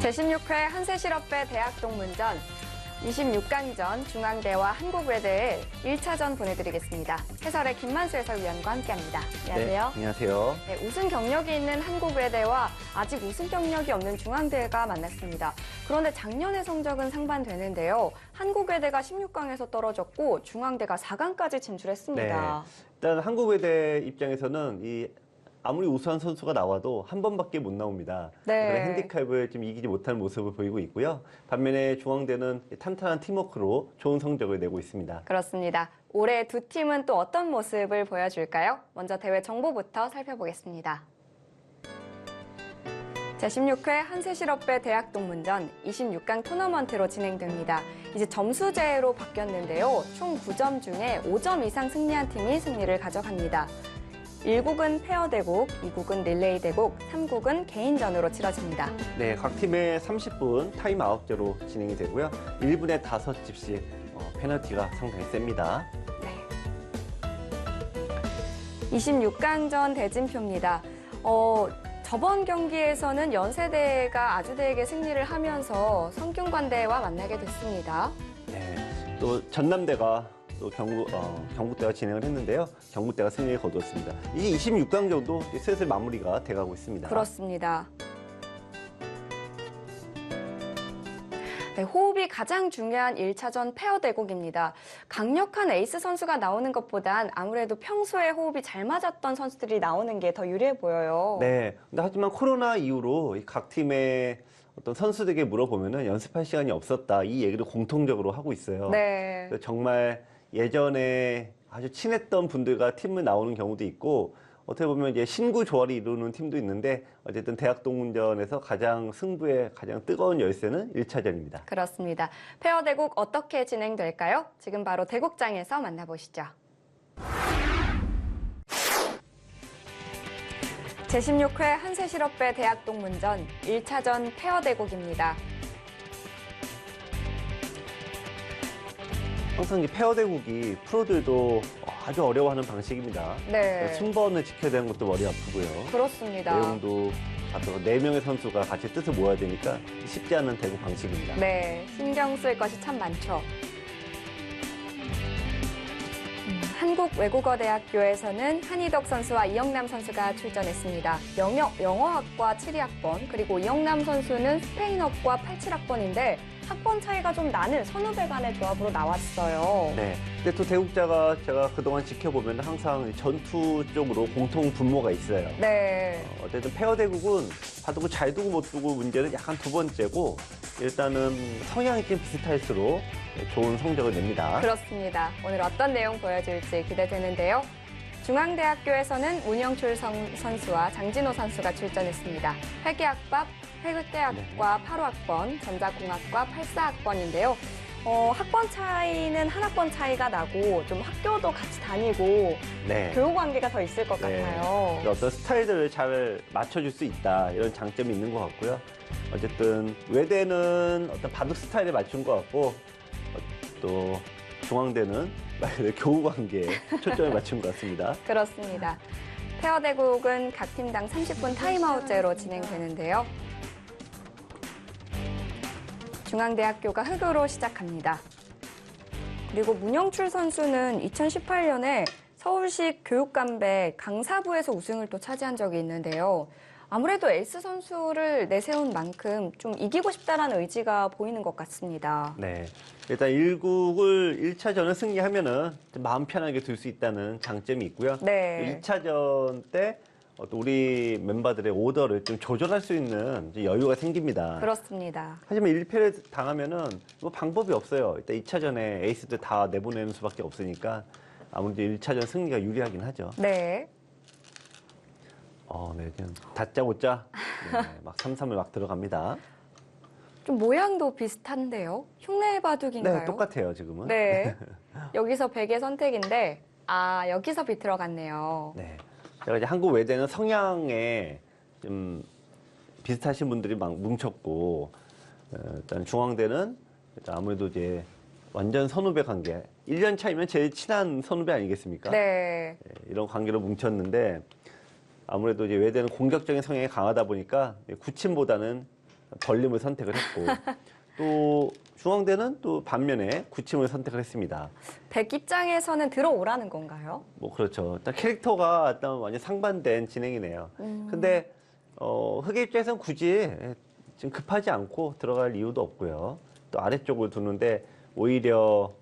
제16회 한세실업배 대학동문전 26강전 중앙대와 한국외대의 1차전 보내드리겠습니다. 해설의 김만수 해설위원과 함께합니다. 안녕하세요. 네, 안녕하세요. 네, 우승 경력이 있는 한국외대와 아직 우승 경력이 없는 중앙대가 만났습니다. 그런데 작년의 성적은 상반되는데요. 한국외대가 16강에서 떨어졌고 중앙대가 4강까지 진출했습니다. 네, 일단 한국외대 입장에서는 아무리 우수한 선수가 나와도 한 번밖에 못 나옵니다. 네. 핸디캡을 좀 이기지 못하는 모습을 보이고 있고요. 반면에 중앙대는 탄탄한 팀워크로 좋은 성적을 내고 있습니다. 그렇습니다. 올해 두 팀은 또 어떤 모습을 보여줄까요? 먼저 대회 정보부터 살펴보겠습니다. 제16회 한세실업배 대학동문전 26강 토너먼트로 진행됩니다. 이제 점수제로 바뀌었는데요. 총 9점 중에 5점 이상 승리한 팀이 승리를 가져갑니다. 1국은 페어 대국, 2국은 릴레이 대국, 3국은 개인전으로 치러집니다. 네, 각 팀의 30분 타임아웃제로 진행이 되고요. 1분에 5집씩 페널티가 상당히 셉니다. 네. 26강전 대진표입니다. 저번 경기에서는 연세대가 아주대에게 승리를 하면서 성균관대와 만나게 됐습니다. 네, 또 전남대가 또 경북대가 진행을 했는데요. 경북대가 승리를 거두었습니다. 이제 26강 정도 슬슬 마무리가 돼가고 있습니다. 그렇습니다. 네, 호흡이 가장 중요한 1차전 페어 대국입니다. 강력한 에이스 선수가 나오는 것보단 아무래도 평소에 호흡이 잘 맞았던 선수들이 나오는 게 더 유리해 보여요. 네. 근데 하지만 코로나 이후로 각 팀의 어떤 선수들에게 물어보면은 연습할 시간이 없었다. 이 얘기를 공통적으로 하고 있어요. 네. 정말 예전에 아주 친했던 분들과 팀을 나오는 경우도 있고, 어떻게 보면 이제 신구 조화를 이루는 팀도 있는데, 어쨌든 대학동문전에서 승부의 가장 뜨거운 열쇠는 1차전입니다. 그렇습니다. 페어 대국 어떻게 진행될까요? 지금 바로 대국장에서 만나보시죠. 제16회 한세실업배 대학동문전 1차전 페어 대국입니다. 항상 이 페어 대국이 프로들도 아주 어려워하는 방식입니다. 네. 순번을 지켜야 되는 것도 머리 아프고요. 그렇습니다. 내용도 봐도 4명의 선수가 같이 뜻을 모아야 되니까 쉽지 않은 대국 방식입니다. 네, 신경 쓸 것이 참 많죠. 한국외국어대학교에서는 한희덕 선수와 이영남 선수가 출전했습니다. 영어학과 7위학번, 그리고 이영남 선수는 스페인어과 87학번인데 학번 차이가 좀 나는 선후배 간의 조합으로 나왔어요. 네. 근데 또 대국자가 제가 그동안 지켜보면 항상 전투 쪽으로 공통 분모가 있어요. 네. 어쨌든 페어 대국은 바둑을 잘 두고 못 두고 문제는 약간 두 번째고, 일단은 성향이 좀 비슷할수록 좋은 성적을 냅니다. 그렇습니다. 오늘 어떤 내용 보여줄지 기대되는데요. 중앙대학교에서는 문영출 선수와 장진호 선수가 출전했습니다. 회계학과 8호학번, 전자공학과 84학번인데요. 학번 차이는 한 학번 차이가 나고 좀 학교도 같이 다니고 네. 교우 관계가 더 있을 것 같아요. 어떤 스타일들을 잘 맞춰줄 수 있다, 이런 장점이 있는 것 같고요. 어쨌든 외대는 어떤 바둑 스타일에 맞춘 것 같고, 또 중앙대는 말 그대로 교우 관계에 초점을 맞춘 것 같습니다. 그렇습니다. 페어 대국은 각 팀당 30분 타임아웃제로 진행되는데요. 중앙대학교가 흑으로 시작합니다. 그리고 문영출 선수는 2018년에 서울시 교육감배 강사부에서 우승을 또 차지한 적이 있는데요. 아무래도 에이스 선수를 내세운 만큼 좀 이기고 싶다라는 의지가 보이는 것 같습니다. 네. 일단 1국을 1차전을 승리하면은 좀 마음 편하게 둘 수 있다는 장점이 있고요. 네. 2차전 때 우리 멤버들의 오더를 좀 조절할 수 있는 여유가 생깁니다. 그렇습니다. 하지만 1패를 당하면은 뭐 방법이 없어요. 일단 2차전에 에이스들 다 내보내는 수밖에 없으니까 아무래도 1차전 승리가 유리하긴 하죠. 네. 네, 그냥 다짜고짜 막 3-3을 막 들어갑니다. 좀 모양도 비슷한데요? 흉내 바둑인가요? 네, 똑같아요, 지금은. 네. 여기서 베개 선택인데, 여기서 비 들어갔네요. 네. 제가 이제 한국 외대는 성향에 좀 비슷하신 분들이 막 뭉쳤고, 일단 중앙대는 일단 아무래도 이제 완전 선후배 관계. 1년 차이면 제일 친한 선후배 아니겠습니까? 네. 이런 관계로 뭉쳤는데, 아무래도 이제 외대는 공격적인 성향이 강하다 보니까 구침보다는 벌림을 선택을 했고 또 중앙대는 또 반면에 굳힘을 선택을 했습니다. 백 입장에서는 들어오라는 건가요? 뭐 그렇죠. 일단 캐릭터가 일단 완전 상반된 진행이네요. 근데 흑의 입장에서는 굳이 지금 급하지 않고 들어갈 이유도 없고요. 또 아래쪽을 두는데 오히려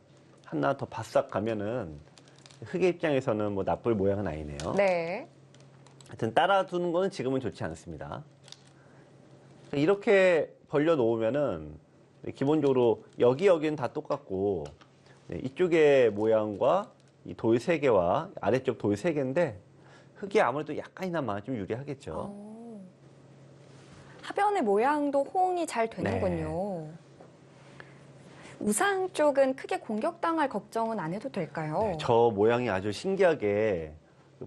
하나 더 바싹 가면은 흑의 입장에서는 뭐 나쁠 모양은 아니네요. 네. 하여튼 따라두는 거는 지금은 좋지 않습니다. 이렇게 벌려 놓으면은 기본적으로 여기는 다 똑같고 이쪽의 모양과 이 돌 세 개와 아래쪽 돌 세 개인데 흑이 아무래도 약간이나마 좀 유리하겠죠. 하변의 모양도 호응이 잘 되는군요. 우상 쪽은 크게 공격당할 걱정은 안 해도 될까요? 네, 저 모양이 아주 신기하게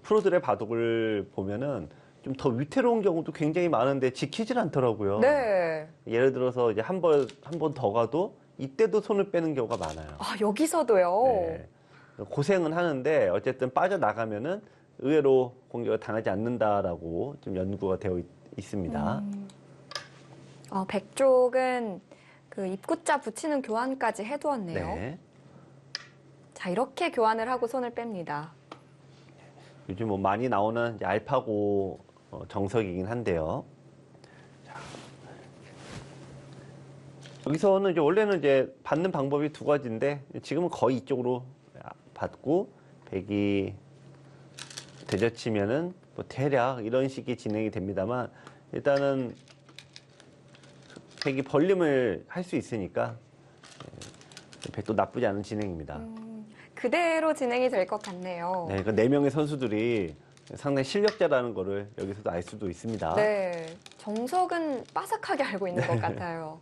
프로들의 바둑을 보면은 좀 더 위태로운 경우도 굉장히 많은데 지키질 않더라고요. 네. 예를 들어서 이제 한 번 더 가도 이때도 손을 빼는 경우가 많아요. 아, 여기서도요? 네. 고생은 하는데 어쨌든 빠져나가면은 의외로 공격을 당하지 않는다라고 좀 연구가 되어 있습니다. 백쪽은 그 입구자 붙이는 교환까지 해두었네요. 네. 자, 이렇게 교환을 하고 손을 뺍니다. 요즘 뭐 많이 나오는 이제 알파고 정석이긴 한데요. 자, 여기서는 이제 원래는 이제 받는 방법이 두 가지인데 지금은 거의 이쪽으로 받고 백이 되젖히면은 뭐 대략 이런 식의 진행이 됩니다만 일단은 백이 벌림을 할 수 있으니까 백도 나쁘지 않은 진행입니다. 그대로 진행이 될 것 같네요. 네, 그러니까 네 명의 선수들이 상당히 실력자라는 거를 여기서도 알 수도 있습니다. 네, 정석은 빠삭하게 알고 있는 것 같아요.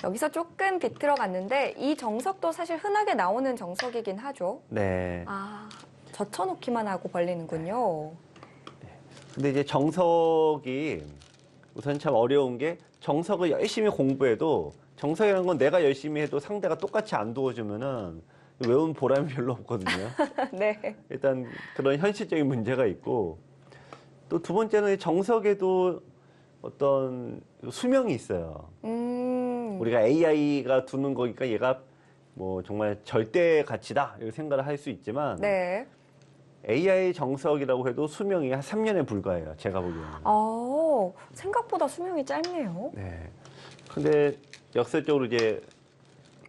여기서 조금 비틀어 갔는데 이 정석도 사실 흔하게 나오는 정석이긴 하죠. 네. 아, 젖혀놓기만 하고 벌리는군요. 근데 이제 정석이 우선 참 어려운 게 정석을 열심히 공부해도 정석이라는 건 내가 열심히 해도 상대가 똑같이 안 도와주면은 외운 보람이 별로 없거든요. 네. 일단 그런 현실적인 문제가 있고 또 두 번째는 정석에도 어떤 수명이 있어요. 우리가 AI가 두는 거니까 얘가 뭐 정말 절대 가치다 이렇게 생각을 할 수 있지만 네. AI 정석이라고 해도 수명이 한 3년에 불과해요. 제가 보기에는. 생각보다 수명이 짧네요. 네. 근데 역설적으로 이제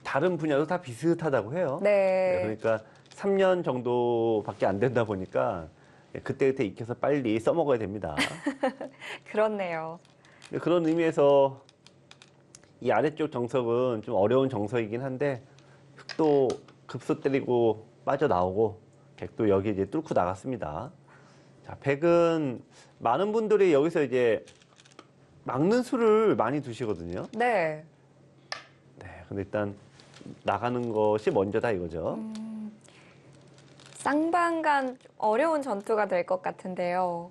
다른 분야도 다 비슷하다고 해요. 네. 그러니까 3년 정도밖에 안 된다 보니까 그때그때 익혀서 빨리 써먹어야 됩니다. 그렇네요. 그런 의미에서 이 아래쪽 정석은 좀 어려운 정석이긴 한데 흑도 급소 때리고 빠져나오고 백도 여기 이제 뚫고 나갔습니다. 자, 백은 많은 분들이 여기서 이제 막는 수를 많이 두시거든요. 네. 네, 근데 일단 나가는 것이 먼저다 이거죠. 쌍방간 어려운 전투가 될 것 같은데요.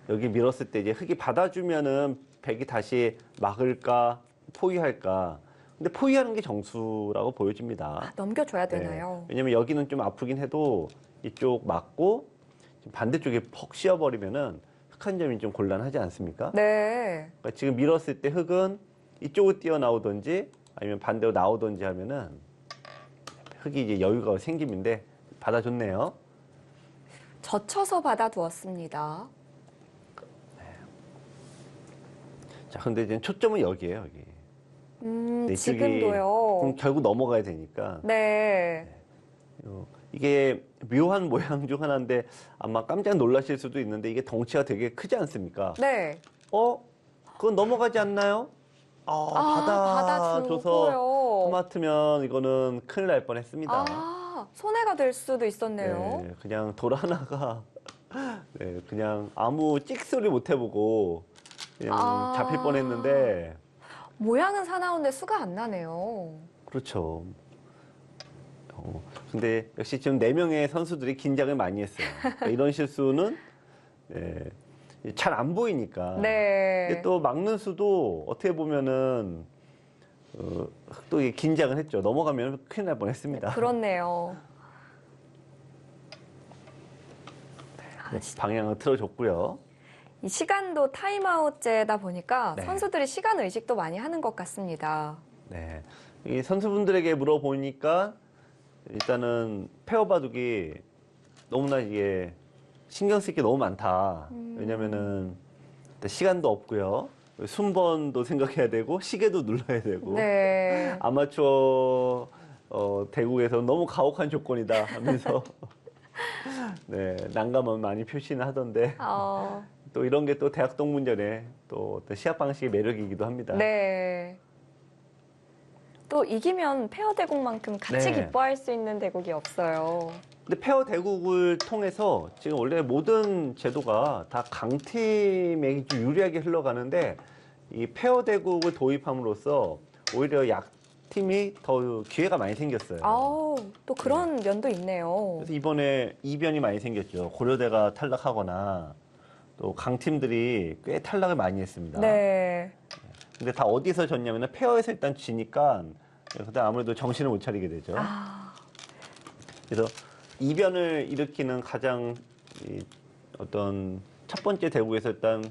여기 밀었을 때 이제 흑이 받아주면은 백이 다시 막을까 포위할까. 근데 포위하는 게 정수라고 보여집니다. 넘겨줘야 네. 되나요? 왜냐면 여기는 좀 아프긴 해도 이쪽 맞고 반대쪽에 퍽 씌워버리면은 흑 한 점이 좀 곤란하지 않습니까? 네. 그러니까 지금 밀었을 때 흑은 이쪽으로 뛰어나오든지 아니면 반대로 나오든지 하면은 흑이 이제 여유가 생김인데 받아줬네요. 젖혀서 받아두었습니다. 자, 근데 이제 초점은 여기에요, 여기. 근데 이쪽이 지금도요. 그럼 결국 넘어가야 되니까. 네. 이게 묘한 모양 중 하나인데 아마 깜짝 놀라실 수도 있는데 이게 덩치가 되게 크지 않습니까? 네. 그건 넘어가지 않나요? 받아줘서 받아주고요. 하마터면 이거는 큰일 날 뻔했습니다. 손해가 될 수도 있었네요. 네, 그냥 돌 하나가 네, 그냥 아무 찍소리 못 해보고 그냥 잡힐 뻔했는데 모양은 사나운데 수가 안 나네요. 그렇죠. 근데 역시 지금 4명의 선수들이 긴장을 많이 했어요. 그러니까 이런 실수는 잘 안 보이니까. 네. 근데 또 막는 수도 어떻게 보면은 또 긴장을 했죠. 넘어가면 큰일 날 뻔했습니다. 그렇네요. 방향을 틀어줬고요. 이 시간도 타임아웃제다 보니까 네. 선수들이 시간 의식도 많이 하는 것 같습니다. 네. 이 선수분들에게 물어보니까 일단은 페어 바둑이 너무나 이게 신경 쓸 게 너무 많다. 왜냐면은 일단 시간도 없고요. 순번도 생각해야 되고 시계도 눌러야 되고 네. 아마추어 대국에서 너무 가혹한 조건이다 하면서 네, 난감함 많이 표시는 하던데 또 이런 게 또 대학 동문전의 또 어떤 시합 방식의 매력이기도 합니다. 네. 또 이기면 페어 대국만큼 같이 네. 기뻐할 수 있는 대국이 없어요. 근데 페어 대국을 통해서 지금 원래 모든 제도가 다 강팀에게 좀 유리하게 흘러가는데 이 페어 대국을 도입함으로써 오히려 약팀이 더 기회가 많이 생겼어요. 아우, 또 그런 면도 있네요. 그래서 이번에 이변이 많이 생겼죠. 고려대가 탈락하거나 또 강팀들이 꽤 탈락을 많이 했습니다. 네. 근데 다 어디서 졌냐면 페어에서 일단 지니까 그다음 아무래도 정신을 못 차리게 되죠. 그래서 이변을 일으키는 가장 어떤 첫 번째 대국에서 일단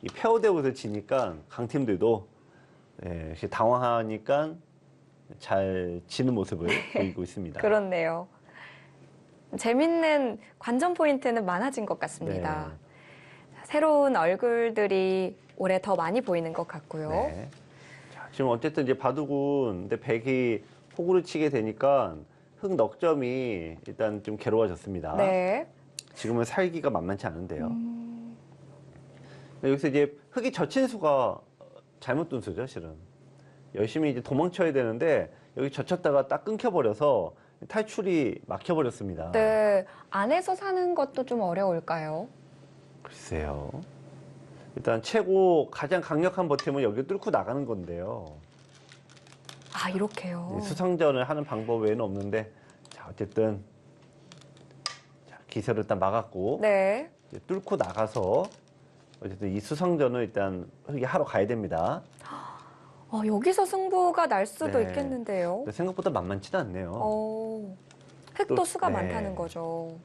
이 페어 대국에서 지니까 강팀들도 네, 역시 당황하니까 잘 지는 모습을 보이고 있습니다. 그렇네요. 재밌는 관전 포인트는 많아진 것 같습니다. 네. 새로운 얼굴들이 올해 더 많이 보이는 것 같고요. 네. 자, 지금 어쨌든 이제 바둑은 근데 백이 호구를 치게 되니까 흑 넉 점이 일단 좀 괴로워졌습니다. 네. 지금은 살기가 만만치 않은데요. 여기서 이제 흑이 젖힌 수가 잘못 둔 수죠, 실은. 열심히 이제 도망쳐야 되는데 여기 젖혔다가 딱 끊겨버려서 탈출이 막혀버렸습니다. 네. 안에서 사는 것도 좀 어려울까요? 글쎄요. 일단 최고 가장 강력한 버팀은 여기 뚫고 나가는 건데요. 아, 이렇게요. 수상전을 하는 방법 외에는 없는데 자, 어쨌든 자, 기세를 일단 막았고 네. 이제 뚫고 나가서 어쨌든 이 수상전을 일단 흑이 하러 가야 됩니다. 여기서 승부가 날 수도 네. 있겠는데요. 근데 생각보다 만만치는 않네요. 흑도 또, 수가 네. 많다는 거죠.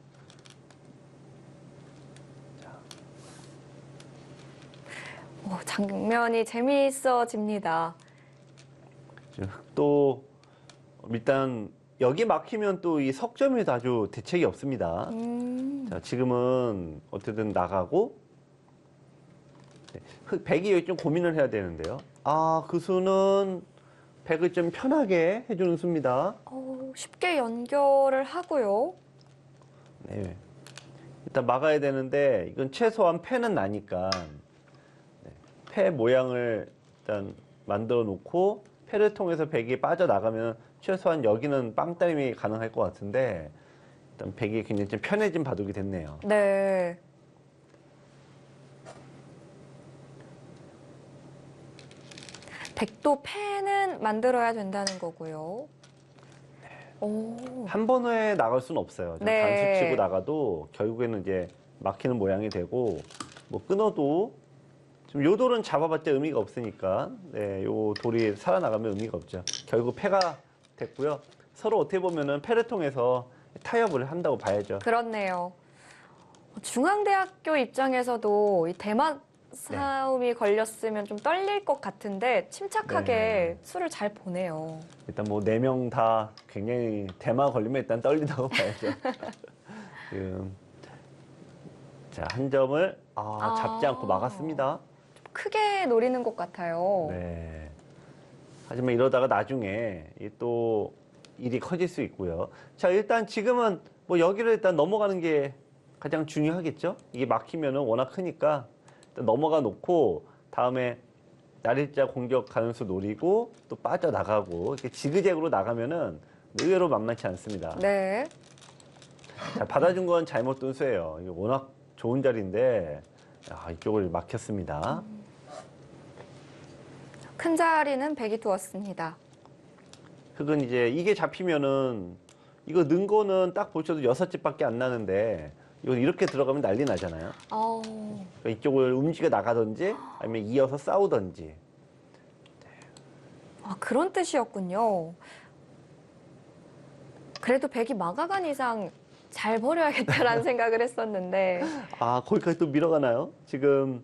장면이 재미있어집니다. 지금 흑도 일단 여기 막히면 또 이 석점이 아주 대책이 없습니다. 자, 지금은 어쨌든 나가고 백이 여기 좀 고민을 해야 되는데요. 아, 그 수는 백을 좀 편하게 해주는 수입니다. 쉽게 연결을 하고요. 네. 일단 막아야 되는데 이건 최소한 패는 나니까 네. 패 모양을 일단 만들어 놓고 패를 통해서 백이 빠져나가면 최소한 여기는 빵따림이 가능할 것 같은데 일단 백이 굉장히 좀 편해진 바둑이 됐네요. 네. 백도 패는 만들어야 된다는 거고요. 한 번에 나갈 수는 없어요. 좀 네. 단수 치고 나가도 결국에는 이제 막히는 모양이 되고 뭐 끊어도 지금 요 돌은 잡아봤자 의미가 없으니까 네, 요 돌이 살아나가면 의미가 없죠. 결국 패가 됐고요. 서로 어떻게 보면은 패를 통해서 타협을 한다고 봐야죠. 그렇네요. 중앙대학교 입장에서도 이 대막 싸움이 걸렸으면 좀 떨릴 것 같은데 침착하게 네. 수를 잘 보네요. 일단 뭐 4명 다 굉장히 대마 걸리면 일단 떨린다고 봐야죠. 지금 자, 한 점을 잡지 않고 막았습니다. 크게 노리는 것 같아요. 네. 하지만 이러다가 나중에 또 일이 커질 수 있고요. 자, 일단 지금은 뭐 여기를 일단 넘어가는 게 가장 중요하겠죠? 이게 막히면은 워낙 크니까 일단 넘어가 놓고 다음에 날일자 공격 가능수 노리고 또 빠져나가고 이렇게 지그재그로 나가면은 의외로 만만치 않습니다. 네. 자, 받아준 건 잘못 둔 수예요. 이게 워낙 좋은 자리인데 이쪽을 막혔습니다. 큰 자리는 백이 두었습니다. 흑은 이제 이게 잡히면은 이거 는 거는 딱 보셔도 6집밖에 안 나는데 이거 이렇게 들어가면 난리 나잖아요. 그러니까 이쪽을 움직여 나가든지 아니면 이어서 싸우든지. 그런 뜻이었군요. 그래도 백이 막아간 이상 잘 버려야겠다라는 생각을 했었는데. 아, 거기까지 또 밀어가나요? 지금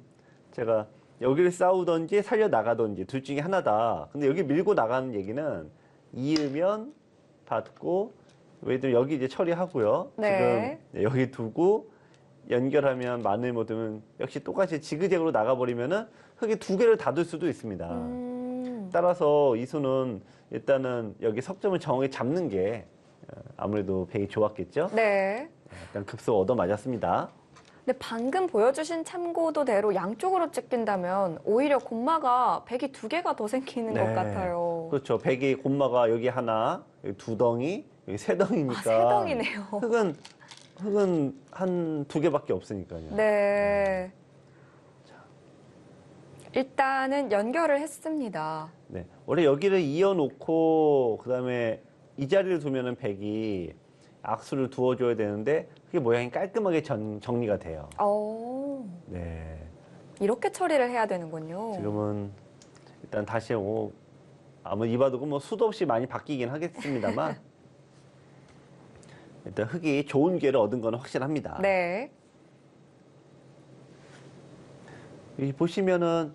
제가 여기를 싸우던지 살려나가던지 둘 중에 하나다. 근데 여기 밀고 나가는 얘기는 이으면 받고, 왜냐면 여기 이제 처리하고요. 네. 지금 여기 두고 연결하면 마늘 못 두면 역시 똑같이 지그재그로 나가버리면은 흙이 두 개를 닫을 수도 있습니다. 따라서 이수는 일단은 여기 석점을 정확히 잡는 게 아무래도 백이 좋았겠죠? 네. 일단 급소 얻어 맞았습니다. 근데 방금 보여주신 참고도대로 양쪽으로 찍힌다면 오히려 곰마가 백이 두 개가 더 생기는 것 네. 같아요. 그렇죠. 백이 곰마가 여기 하나, 여기 두 덩이, 여기 세 덩이니까. 아, 세 덩이네요. 흙은 한 두 개밖에 없으니까요. 네. 일단은 연결을 했습니다. 네. 원래 여기를 이어놓고 그다음에 이 자리를 두면은 백이 악수를 두어줘야 되는데 그게 모양이 깔끔하게 정리가 돼요. 네. 이렇게 처리를 해야 되는군요. 지금은 일단 다시 아무 이바두고 뭐 수도 없이 많이 바뀌긴 하겠습니다만 일단 흙이 좋은 기회를 얻은 건 확실합니다. 네. 여기 보시면은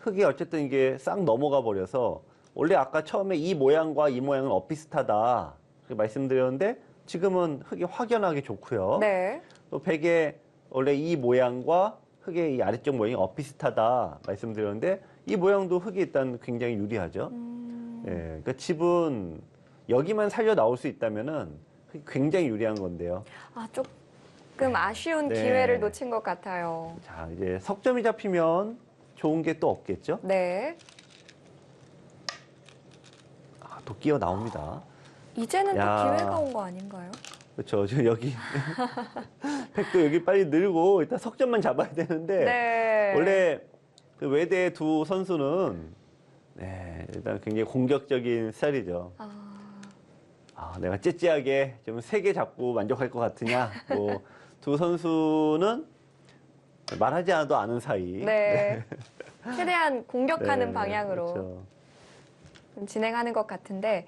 흙이 어쨌든 이게 싹 넘어가 버려서 원래 아까 처음에 이 모양과 이 모양은 엇비슷하다 그렇게 말씀드렸는데 지금은 흙이 확연하게 좋고요. 네. 또 백의 원래 이 모양과 흙의 이 아래쪽 모양이 엇비슷하다 말씀드렸는데 이 모양도 흙이 일단 굉장히 유리하죠. 예, 그러니까 집은 여기만 살려 나올 수 있다면은 흙이 굉장히 유리한 건데요. 아, 조금 아쉬운 네. 기회를 놓친 것 같아요. 자, 이제 석점이 잡히면 좋은 게 또 없겠죠? 네. 아, 또 끼어 나옵니다. 이제는 야. 또 기회가 온 거 아닌가요? 그렇죠. 지금 여기 백도 여기 빨리 늘고 일단 석점만 잡아야 되는데 네. 원래 그 외대 두 선수는 네, 일단 굉장히 공격적인 스타일이죠. 내가 째째하게 좀 세 개 잡고 만족할 것 같으냐? 뭐 두 선수는 말하지 않아도 아는 사이. 네. 최대한 공격하는 네, 방향으로 그렇죠. 좀 진행하는 것 같은데,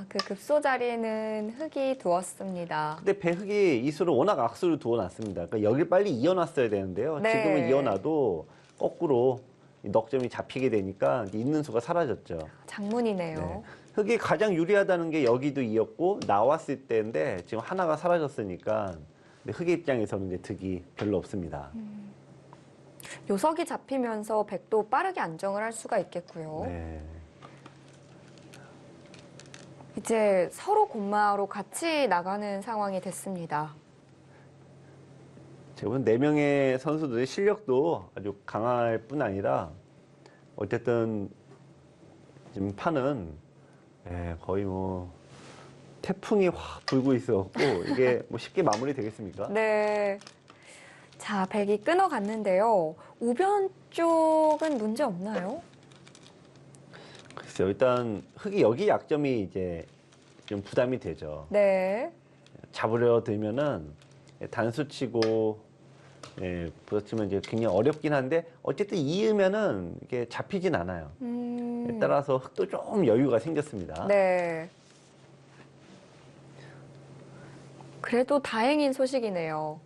그 급소 자리에는 흙이 두었습니다. 근데 배흙이 이수를 워낙 악수를 두어놨습니다. 그러니까 여기 빨리 이어놨어야 되는데요. 네. 지금은 이어놔도 거꾸로 이 넉점이 잡히게 되니까 있는 수가 사라졌죠. 장문이네요. 네. 흙이 가장 유리하다는 게 여기도 이었고 나왔을 때인데 지금 하나가 사라졌으니까 근데 흙의 입장에서는 이제 득이 별로 없습니다. 요석이 잡히면서 백도 빠르게 안정을 할 수가 있겠고요. 네. 이제 서로 곰마로 같이 나가는 상황이 됐습니다. 제가 보면 4명의 선수들의 실력도 아주 강할 뿐 아니라 어쨌든 지금 판은 거의 뭐 태풍이 확 불고 있어갖고 이게 뭐 쉽게 마무리 되겠습니까? 네. 자, 백이 끊어갔는데요. 우변 쪽은 문제 없나요? 글쎄요, 일단 흙이 여기 약점이 이제 좀 부담이 되죠. 네. 잡으려 들면은 단수치고 부딪히면 이제 굉장히 어렵긴 한데 어쨌든 이으면은 이게 잡히진 않아요. 따라서 흙도 좀 여유가 생겼습니다. 네. 그래도 다행인 소식이네요.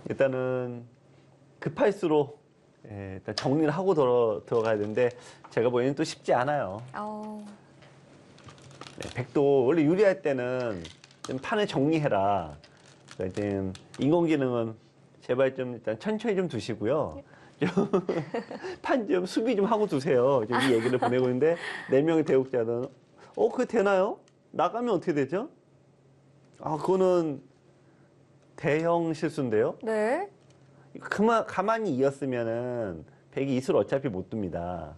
일단은 급할수록 일단 정리를 하고 들어가야 되는데 제가 보기에는 또 쉽지 않아요. 백도 원래 유리할 때는 좀 판을 정리해라. 그러니까 좀 인공지능은 제발 좀 일단 천천히 좀 두시고요. 판 좀 수비 좀 하고 두세요. 지금 이 얘기를 보내고 있는데 4명의 대국자는 그게 되나요? 나가면 어떻게 되죠? 그거는 대형 실수인데요. 네. 가만히 이었으면은 백이 이수를 어차피 못 둡니다.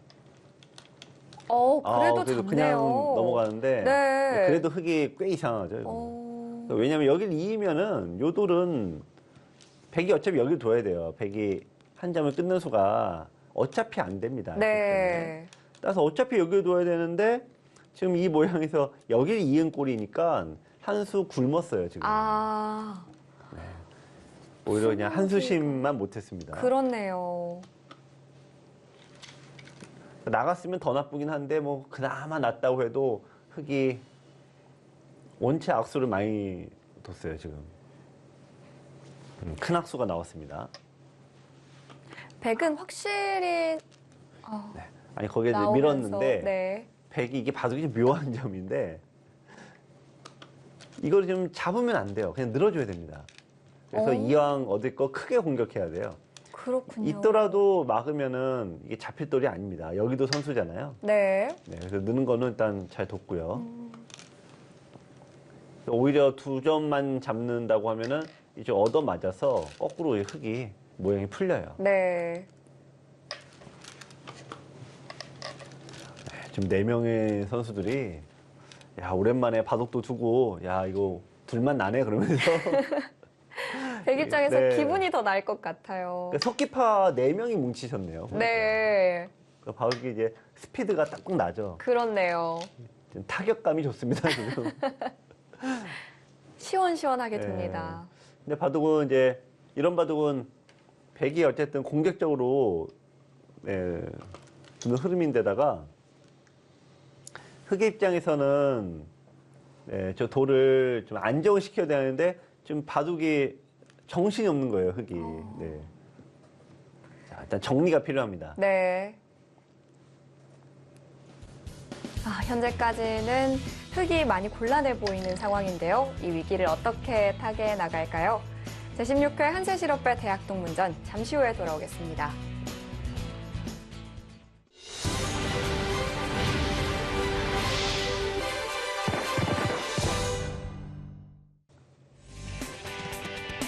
그래도 그래도 잡네요. 그냥 넘어가는데 네. 그래도 흙이 꽤 이상하죠. 이거. 왜냐면 여기를 이으면은 요 돌은 백이 어차피 여기를 둬야 돼요. 백이 한 점을 끊는 수가 어차피 안 됩니다. 네. 따라서 어차피 여기를 둬야 되는데 지금 이 모양에서 여기를 이은 꼴이니까 한 수 굶었어요 지금. 오히려 그냥 한수심만 못했습니다. 그렇네요. 나갔으면 더 나쁘긴 한데 뭐 그나마 낫다고 해도 흙이 원체 악수를 많이 뒀어요, 지금. 큰 악수가 나왔습니다. 백은 확실히 네. 아니, 거기에 이제 나오면서, 밀었는데, 네. 백이 이게 바둑이 좀 묘한 점인데, 이걸 좀 잡으면 안 돼요. 그냥 늘어줘야 됩니다. 그래서 오. 이왕 얻을 거 크게 공격해야 돼요. 그렇군요. 있더라도 막으면은 이게 잡힐 돌이 아닙니다. 여기도 선수잖아요. 네. 네, 그래서 느는 거는 일단 잘 뒀고요. 오히려 2점만 잡는다고 하면은 이제 얻어 맞아서 거꾸로 이 흙이 모양이 풀려요. 네. 지금 4명의 선수들이 야, 오랜만에 바둑도 두고 야, 이거 둘만 나네 그러면서 백 입장에서 네. 기분이 더 날 것 같아요. 그러니까 석기파 4명이 뭉치셨네요. 네. 그러니까 바둑이 이제 스피드가 딱딱 나죠. 그렇네요. 지금 타격감이 좋습니다, 지금. 시원시원하게 네. 됩니다. 근데 바둑은 이제 이런 바둑은 백이 어쨌든 공격적으로 두는 흐름인데다가 흑의 입장에서는 저 돌을 좀 안정을 시켜야 되는데 좀 바둑이 정신이 없는 거예요, 흑이. 네. 자, 일단 정리가 필요합니다. 네. 현재까지는 흑이 많이 곤란해 보이는 상황인데요. 이 위기를 어떻게 타개해 나갈까요? 제16회 한세실업배 대학동문전 잠시 후에 돌아오겠습니다.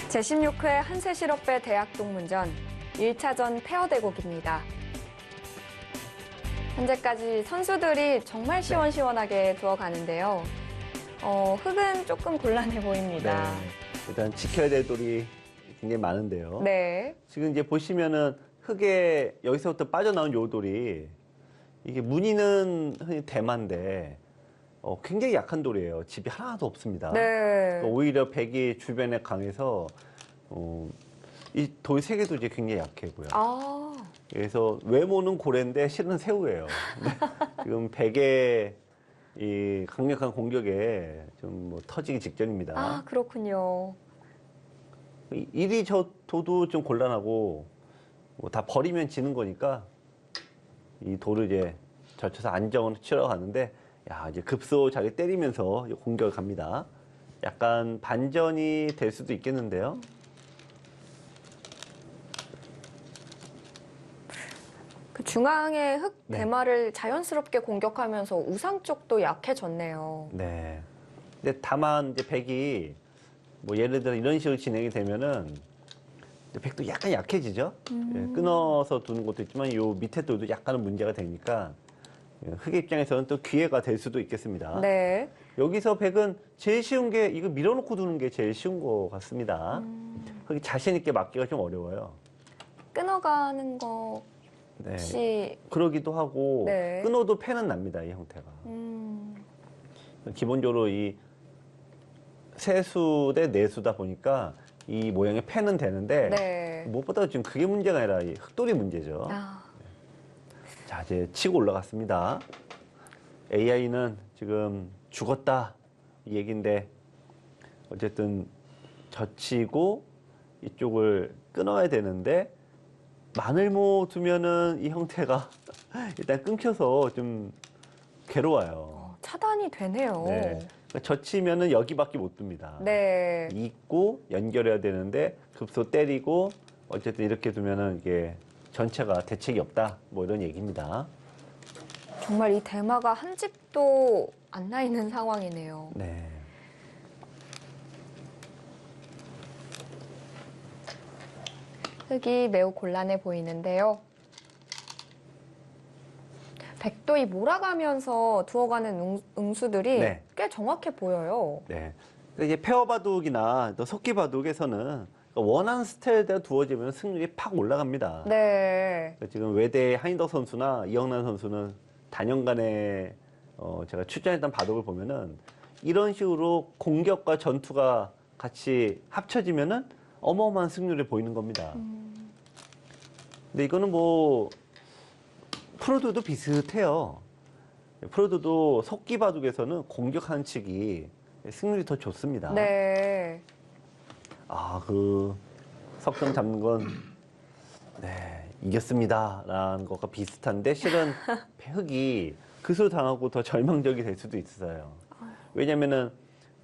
제16회 한세실업배 대학동문전 1차전 페어 대국입니다. 현재까지 선수들이 정말 시원시원하게 두어가는데요. 흙은 조금 곤란해 보입니다. 네. 일단 지켜야 될 돌이 굉장히 많은데요. 네. 지금 이제 보시면은 흙에 여기서부터 빠져나온 요 돌이 이게 무늬는 흔히 대만데 굉장히 약한 돌이에요. 집이 하나도 없습니다. 네. 그러니까 오히려 백이 주변에 강해서 이 돌 세 개도 이제 굉장히 약해 보여요. 그래서 외모는 고래인데 실은 새우예요. 지금 백의 이 강력한 공격에 좀 뭐 터지기 직전입니다. 그렇군요. 이리 저 도도 좀 곤란하고 뭐 다 버리면 지는 거니까 이 돌을 이제 젖혀서 안정을 치러 가는데 야, 이제 급소 자기 때리면서 공격을 갑니다. 약간 반전이 될 수도 있겠는데요. 그 중앙의 흙 네. 대마를 자연스럽게 공격하면서 우상 쪽도 약해졌네요. 네. 근데 다만 이제 백이 뭐 예를 들어 이런 식으로 진행이 되면은 이제 백도 약간 약해지죠. 예, 끊어서 두는 것도 있지만 요 밑에 돌도 약간은 문제가 되니까 흑의 입장에서는 또 기회가 될 수도 있겠습니다. 네. 여기서 백은 제일 쉬운 게 이거 밀어놓고 두는 게 제일 쉬운 것 같습니다. 흑이 자신 있게 맞기가 좀 어려워요. 끊어가는 거 네. 혹시 그러기도 하고 네. 끊어도 패는 납니다, 이 형태가. 기본적으로 이 세수 대 내수다 보니까 이 모양의 패는 되는데 네. 무엇보다 지금 그게 문제가 아니라 이 흑돌이 문제죠. 자, 이제 치고 올라갔습니다. AI는 지금 죽었다 이 얘기인데 어쨌든 젖히고 이쪽을 끊어야 되는데 마늘모 두면은 이 형태가 일단 끊겨서 좀 괴로워요. 차단이 되네요. 네. 그러니까 젖히면은 여기밖에 못 둡니다. 네. 잇고 연결해야 되는데 급소 때리고 어쨌든 이렇게 두면은 이게 전체가 대책이 없다 뭐 이런 얘기입니다. 정말 이 대마가 한 집도 안 나 있는 상황이네요. 네. 흙이 매우 곤란해 보이는데요. 백도 이 몰아가면서 두어가는 응수들이 네. 꽤 정확해 보여요. 네. 그러니까 이제 페어 바둑이나 또 석기 바둑에서는 원하는 스타일대로 두어지면 승률이 팍 올라갑니다. 네. 그러니까 지금 외대 한인덕 선수나 이영란 선수는 단연간에 제가 출전했던 바둑을 보면은 이런 식으로 공격과 전투가 같이 합쳐지면은 어마어마한 승률을 보이는 겁니다. 근데 이거는 뭐 프로들도 비슷해요. 프로들도 석기 바둑에서는 공격하는 측이 승률이 더 좋습니다. 네. 아, 그 석점 잡는 건 네, 이겼습니다라는 것과 비슷한데 실은 흑이 그수 당하고 더 절망적이 될 수도 있어요. 왜냐면은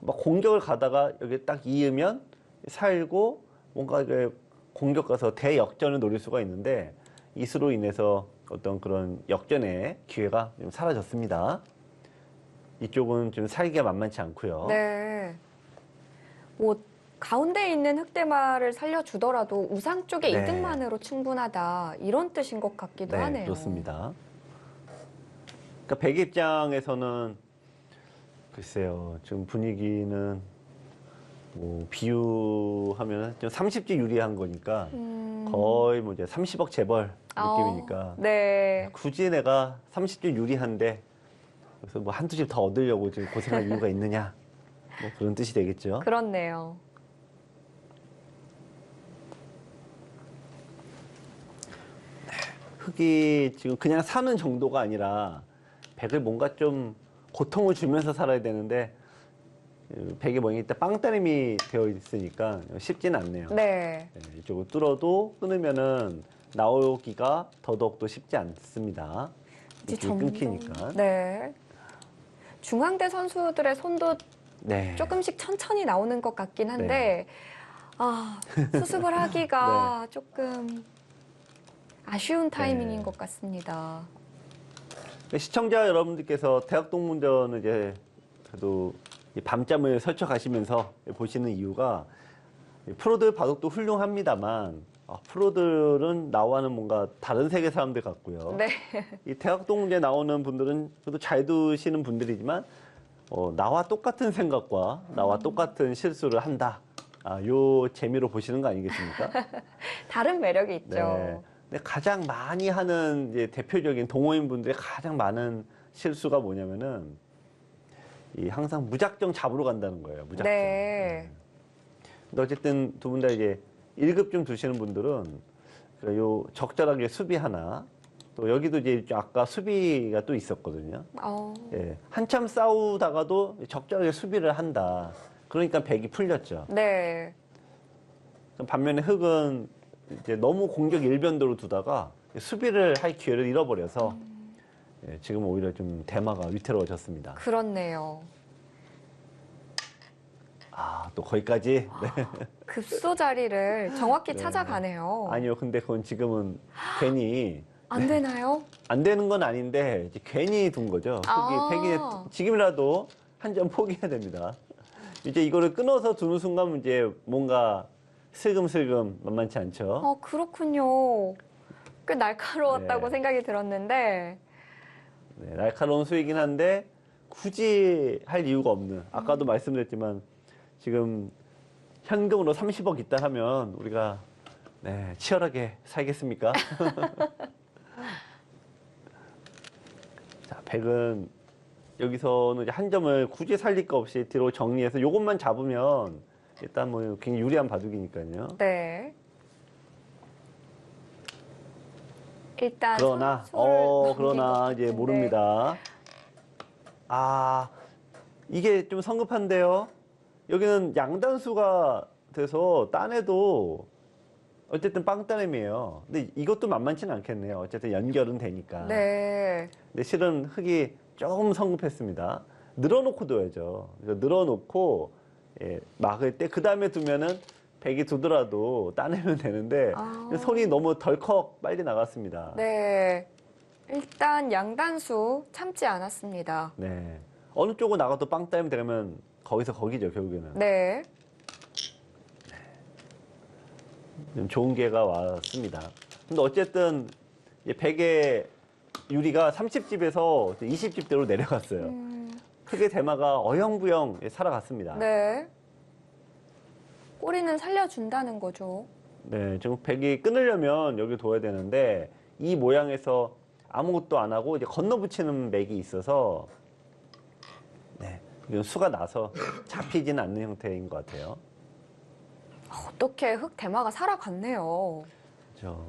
막 공격을 가다가 여기 딱 이으면 살고 뭔가 이게 공격 가서 대역전을 노릴 수가 있는데 이 수로 인해서 어떤 그런 역전의 기회가 좀 사라졌습니다. 이쪽은 좀 살기가 만만치 않고요. 네. 뭐 가운데 있는 흑대마를 살려주더라도 우상 쪽의 네. 이득만으로 충분하다 이런 뜻인 것 같기도 네, 하네요. 그렇습니다. 그러니까 백의 입장에서는 글쎄요, 지금 분위기는 뭐 비유하면 좀 30지 유리한 거니까 거의 뭐 이제 30억 재벌 느낌이니까 네. 굳이 내가 30주 유리한데 그래서 뭐 한두 집 더 얻으려고 지금 고생할 이유가 있느냐 뭐 그런 뜻이 되겠죠. 그렇네요. 흑이 지금 그냥 사는 정도가 아니라 백을 뭔가 좀 고통을 주면서 살아야 되는데 백이 뭐니 일단 빵따님이 되어 있으니까 쉽지는 않네요. 네. 네, 이쪽을 뚫어도 끊으면은 나오기가 더더욱도 쉽지 않습니다. 이제 이쪽이 끊기니까. 네. 중앙대 선수들의 손도 네. 조금씩 천천히 나오는 것 같긴 한데, 아, 수습을 하기가 조금 아쉬운 타이밍인 네. 것 같습니다. 시청자 여러분들께서 대학동문전을 이제 그래도 이 밤잠을 설쳐 가시면서 보시는 이유가 프로들 바둑도 훌륭합니다만 프로들은 나와는 뭔가 다른 세계 사람들 같고요. 네. 이 대학동문제 나오는 분들은 그래도 잘 두시는 분들이지만 나와 똑같은 생각과 나와 똑같은 실수를 한다. 요 재미로 보시는 거 아니겠습니까? 다른 매력이 있죠. 네. 근데 가장 많이 하는 이제 대표적인 동호인 분들의 가장 많은 실수가 뭐냐면은 이 항상 무작정 잡으러 간다는 거예요. 무작정. 네. 근데 어쨌든 두 분 다 이제 1급 좀 두시는 분들은 요 적절하게 수비 하나 또 여기도 이제 아까 수비가 또 있었거든요. 예, 한참 싸우다가도 적절하게 수비를 한다. 그러니까 백이 풀렸죠. 네. 반면에 흑은 이제 너무 공격 일변도로 두다가 수비를 할 기회를 잃어버려서 예, 지금 오히려 좀 대마가 위태로워졌습니다. 그렇네요. 또 거기까지? 네. 급소 자리를 정확히 네. 찾아가네요. 아니요, 근데 그건 지금은 괜히 안 되나요? 안 되는 건 아닌데 이제 괜히 둔 거죠. 흑이 지금이라도 한 점 포기해야 됩니다. 이제 이거를 끊어서 두는 순간 이제 뭔가 슬금슬금 만만치 않죠. 그렇군요. 꽤 날카로웠다고 네. 생각이 들었는데. 네, 날카로운 수이긴 한데 굳이 할 이유가 없는. 아까도 말씀드렸지만 지금 현금으로 30억 있다 하면 우리가 네, 치열하게 살겠습니까? 자, 백은 여기서는 이제 한 점을 굳이 살릴 거 없이 뒤로 정리해서 이것만 잡으면 일단 뭐 굉장히 유리한 바둑이니까요. 네. 일단 그러나 그러나 이제 모릅니다. 이게 좀 성급한데요. 여기는 양단수가 돼서 따내도 어쨌든 빵따냄이에요. 근데 이것도 만만치는 않겠네요. 어쨌든 연결은 되니까. 네. 근데 실은 흑이 조금 성급했습니다. 늘어놓고 둬야죠. 그래서 늘어놓고 예, 막을 때 그 다음에 두면은 백이 두더라도 따내면 되는데 손이 너무 덜컥 빨리 나갔습니다. 네. 일단 양단수 참지 않았습니다. 네. 어느 쪽으로 나가도 빵 따면 되면 거기서 거기죠, 결국에는. 네. 좀 좋은 기회가 왔습니다. 근데 어쨌든 백의 유리가 30집에서 20집대로 내려갔어요. 크게 대마가 어영부영 살아갔습니다. 네. 꼬리는 살려준다는 거죠. 네, 지금 백이 끊으려면 여기 둬야 되는데 이 모양에서 아무것도 안 하고 이제 건너붙이는 맥이 있어서 네, 이건 수가 나서 잡히지는 않는 형태인 것 같아요. 어떻게 흑 대마가 살아갔네요. 그렇죠.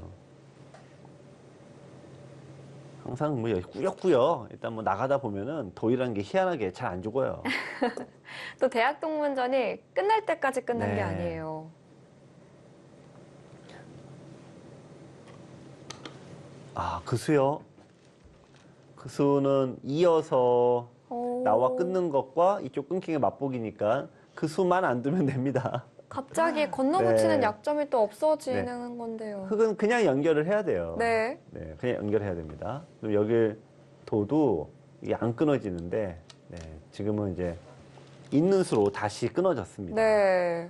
항상 뭐 여기 꾸역꾸역 일단 뭐 나가다 보면은 돌이라는 게 희한하게 잘 안 죽어요. 또 대학 동문전이 끝날 때까지 끝난 네. 게 아니에요. 아, 그 수요? 그 수는 이어서 오, 나와 끊는 것과 이쪽 끊기가 맛보기니까 그 수만 안 두면 됩니다. 갑자기 건너붙이는 네. 약점이 또 없어지는 건데요. 흙은 그냥 연결을 해야 돼요. 네. 네, 그냥 연결해야 됩니다. 그럼 여기 도도 이게 안 끊어지는데, 네, 지금은 이제 있는 수로 다시 끊어졌습니다. 네.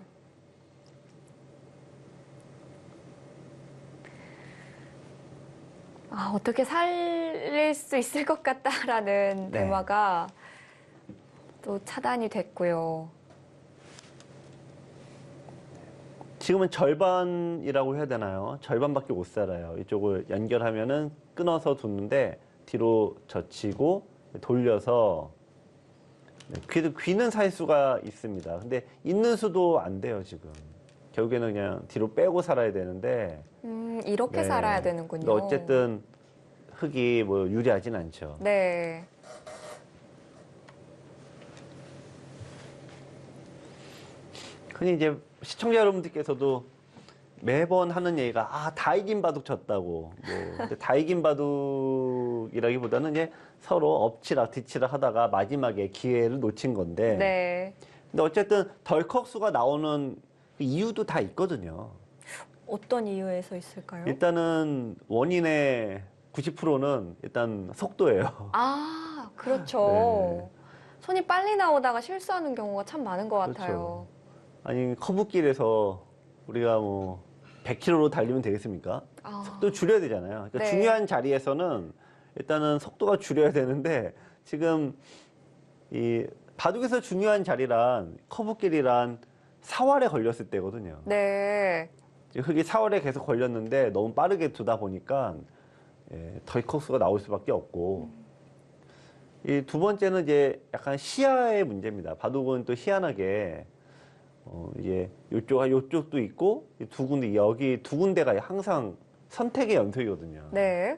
아, 어떻게 살릴 수 있을 것 같다라는 네. 대화가 또 차단이 됐고요. 지금은 절반이라고 해야 되나요? 절반밖에 못 살아요. 이쪽을 연결하면은 끊어서 두는데 뒤로 젖히고 돌려서 네, 귀는 살 수가 있습니다. 근데 있는 수도 안 돼요, 지금. 결국에는 그냥 뒤로 빼고 살아야 되는데 이렇게 네. 살아야 되는군요. 근데 어쨌든 흙이 뭐 유리하진 않죠. 네. 흔히 이제 시청자 여러분들께서도 매번 하는 얘기가 다 이긴 바둑 졌다고. 뭐 근데 다 이긴 바둑이라기보다는 이제 서로 엎치락 뒤치락 하다가 마지막에 기회를 놓친 건데. 네. 근데 어쨌든 덜컥수가 나오는 그 이유도 다 있거든요. 어떤 이유에서 있을까요? 일단은 원인의 90%는 일단 속도예요. 아, 그렇죠. 네. 손이 빨리 나오다가 실수하는 경우가 참 많은 것 그렇죠. 같아요. 아니 커브길에서 우리가 뭐 100km로 달리면 되겠습니까? 아, 속도 줄여야 되잖아요. 그러니까 네. 중요한 자리에서는 일단은 속도가 줄여야 되는데 지금 이 바둑에서 중요한 자리란 커브길이란 사활에 걸렸을 때거든요. 네. 지금 흙이 사활에 계속 걸렸는데 너무 빠르게 두다 보니까 덜컥수가 나올 수밖에 없고 이 두 번째는 이제 약간 시야의 문제입니다. 바둑은 또 희한하게 이제 요쪽도 있고 이 두 군데 여기 두 군데가 항상 선택의 연속이거든요. 네.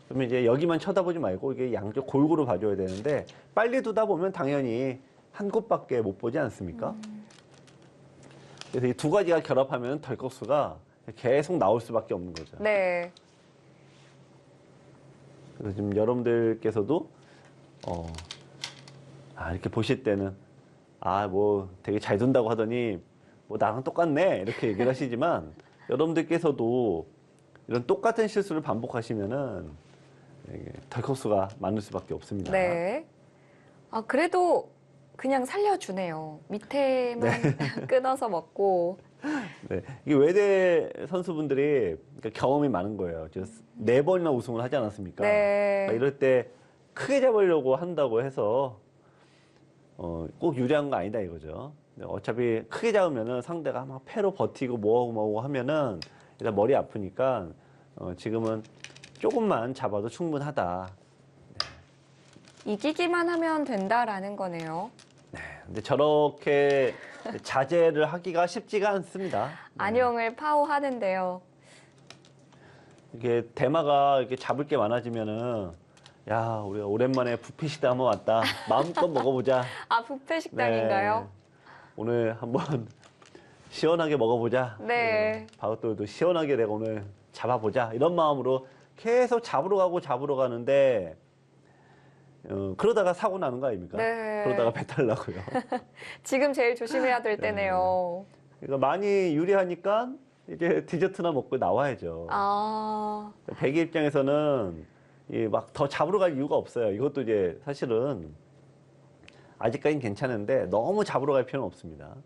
그러면 이제 여기만 쳐다보지 말고 이게 양쪽 골고루 봐줘야 되는데 빨리 두다 보면 당연히 한 곳밖에 못 보지 않습니까? 그래서 이 두 가지가 결합하면 덜컥수가 계속 나올 수밖에 없는 거죠. 네. 그래서 지금 여러분들께서도 이렇게 보실 때는 뭐 되게 잘 둔다고 하더니 뭐 나랑 똑같네 이렇게 얘기를 하시지만 여러분들께서도 이런 똑같은 실수를 반복하시면은 이게 덜컥수가 많을 수밖에 없습니다. 네. 아, 그래도 그냥 살려주네요. 밑에만 끊어서 먹고. 네, 이게 외대 선수분들이 그러니까 경험이 많은 거예요. 4번이나 우승을 하지 않았습니까? 네. 그러니까 이럴 때 크게 잡으려고 한다고 해서 꼭 유리한 거 아니다 이거죠. 어차피 크게 잡으면은 상대가 막 패로 버티고 뭐하고 하면은 일단 머리 아프니까 지금은 조금만 잡아도 충분하다. 이기기만 하면 된다라는 거네요. 근데 저렇게 자제를 하기가 쉽지가 않습니다. 안영을 파호하는데요. 이게 대마가 이렇게 잡을 게 많아지면은 야 우리가 오랜만에 뷔페 식당 한번 왔다. 마음껏 먹어보자. 아, 뷔페 식당인가요? 네. 오늘 한번 시원하게 먹어보자. 네. 바둑돌도 시원하게 내가 오늘 잡아보자. 이런 마음으로 계속 잡으러 가는데 그러다가 사고 나는 거 아닙니까? 네. 그러다가 배탈 나고요. 지금 제일 조심해야 될 때네요. 그러니까 많이 유리하니까 이제 디저트나 먹고 나와야죠. 아, 백이 입장에서는 막 더 잡으러 갈 이유가 없어요. 이것도 이제 사실은 아직까지는 괜찮은데 너무 잡으러 갈 필요는 없습니다.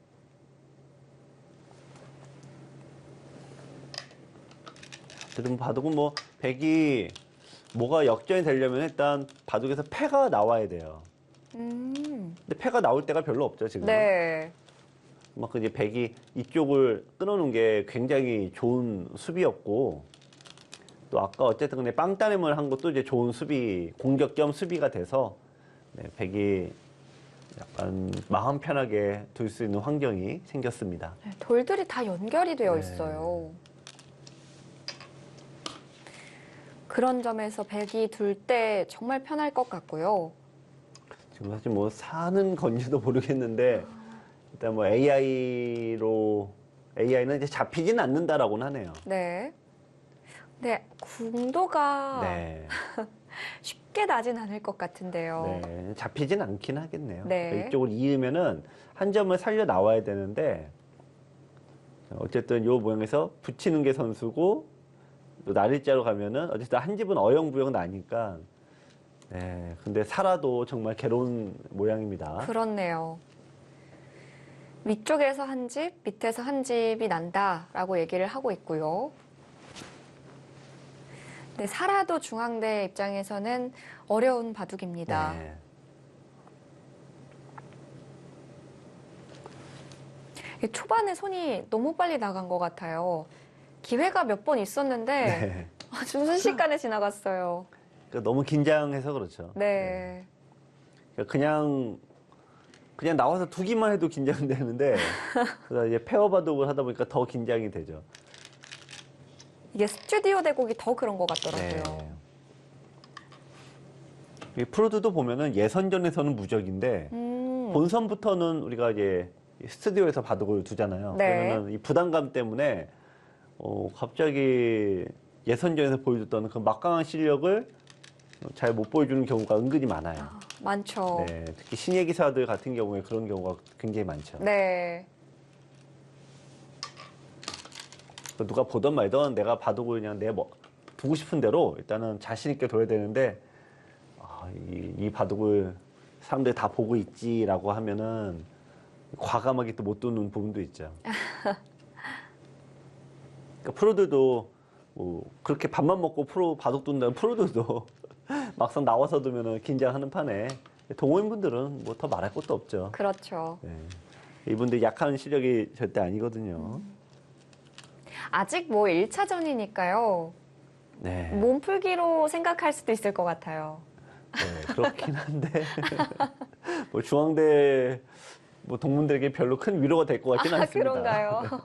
그래도 바둑은 뭐 백이 뭐가 역전이 되려면 일단 바둑에서 패가 나와야 돼요. 근데 패가 나올 때가 별로 없죠 지금. 네. 막 이제 백이 이쪽을 끊어놓은 게 굉장히 좋은 수비였고 또 아까 어쨌든 근데 빵따님을 한 것도 이제 좋은 수비 공격 겸 수비가 돼서 백이 약간 마음 편하게 둘 수 있는 환경이 생겼습니다. 돌들이 다 연결이 되어 네. 있어요. 그런 점에서 백이 둘 때 정말 편할 것 같고요. 지금 사실 뭐 사는 건지도 모르겠는데 일단 뭐 AI는 이제 잡히진 않는다라고는 하네요. 네. 근데 궁도가 네. 쉽게 나진 않을 것 같은데요. 네. 잡히진 않긴 하겠네요. 네. 그러니까 이쪽을 이으면은 한 점을 살려 나와야 되는데 어쨌든 요 모양에서 붙이는 게 선수고 또 날일자로 가면은 어쨌든 한 집은 어영부영 나니까 네. 근데 살아도 정말 괴로운 모양입니다. 그렇네요. 위쪽에서 한 집, 밑에서 한 집이 난다라고 얘기를 하고 있고요. 근데 살아도 중앙대 입장에서는 어려운 바둑입니다. 네. 초반에 손이 너무 빨리 나간 것 같아요. 기회가 몇 번 있었는데 네. 아주 순식간에 지나갔어요. 그러니까 너무 긴장해서 그렇죠. 네. 그러니까 그냥 나와서 두기만 해도 긴장되는데 그래서 이제 페어 바둑을 하다 보니까 더 긴장이 되죠. 이게 스튜디오 대국이 더 그런 것 같더라고요. 네. 이 프로들도 보면은 예선전에서는 무적인데 본선부터는 우리가 이제 스튜디오에서 바둑을 두잖아요. 네. 그러면은 이 부담감 때문에 갑자기 예선전에서 보여줬던 그 막강한 실력을 잘 못 보여주는 경우가 은근히 많아요. 많죠. 네, 특히 신예 기사들 같은 경우에 그런 경우가 굉장히 많죠. 네. 누가 보던 말던 내가 바둑을 그냥 두고 싶은 대로 일단은 자신 있게 둬야 되는데 이 바둑을 사람들이 다 보고 있지라고 하면은 과감하게 또 못 두는 부분도 있죠. 그러니까 프로들도 뭐 그렇게 밥만 먹고 바둑 둔다는 프로들도 막상 나와서 두면은 긴장하는 판에 동호인분들은 뭐 더 말할 것도 없죠. 그렇죠. 네. 이분들 약한 실력이 절대 아니거든요. 아직 뭐 1차전이니까요. 네. 몸풀기로 생각할 수도 있을 것 같아요. 네, 그렇긴 한데 뭐 중앙대 뭐 동문들에게 별로 큰 위로가 될 것 같지는 않습니다. 그런가요?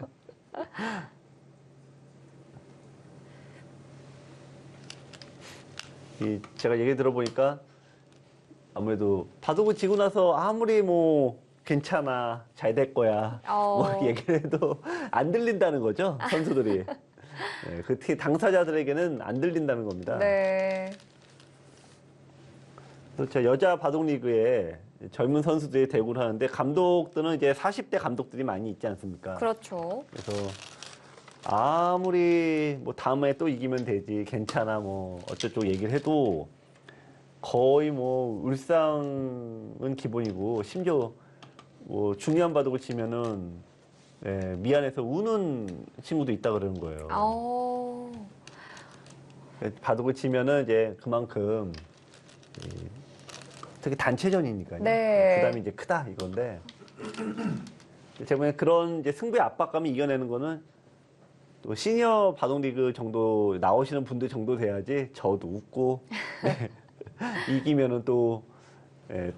제가 얘기 들어보니까 아무래도 바둑을 지고 나서 아무리 뭐 괜찮아 잘 될 거야 뭐 얘기를 해도 안 들린다는 거죠 선수들이. 네, 그 특히 당사자들에게는 안 들린다는 겁니다. 네. 그렇죠. 여자 바둑 리그에 젊은 선수들이 대구를 하는데 감독들은 이제 40대 감독들이 많이 있지 않습니까? 그렇죠. 그래서 아무리 뭐 다음에 또 이기면 되지 괜찮아 뭐 어쩌고 얘기를 해도 거의 뭐 울상은 기본이고 심지어 뭐 중요한 바둑을 치면은 미안해서 우는 친구도 있다 그러는 거예요. 바둑을 치면은 이제 그만큼 특히 단체전이니까요. 네. 부담이 이제 크다 이건데 제가 보기엔 그런 이제 승부의 압박감을 이겨내는 거는 또 시니어 바둑 리그 정도 나오시는 분들 정도 돼야지 저도 웃고 이기면은 또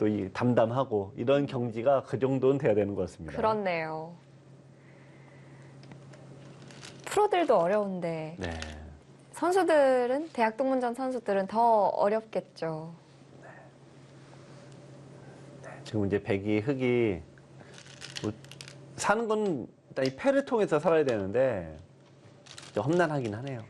이 담담하고 이런 경지가 그 정도는 돼야 되는 것 같습니다. 그렇네요. 프로들도 어려운데 네. 선수들은 대학 동문전 선수들은 더 어렵겠죠. 지금 이제 백이 흑이 뭐 사는 건 일단 이 패를 통해서 살아야 되는데 좀 험난하긴 하네요.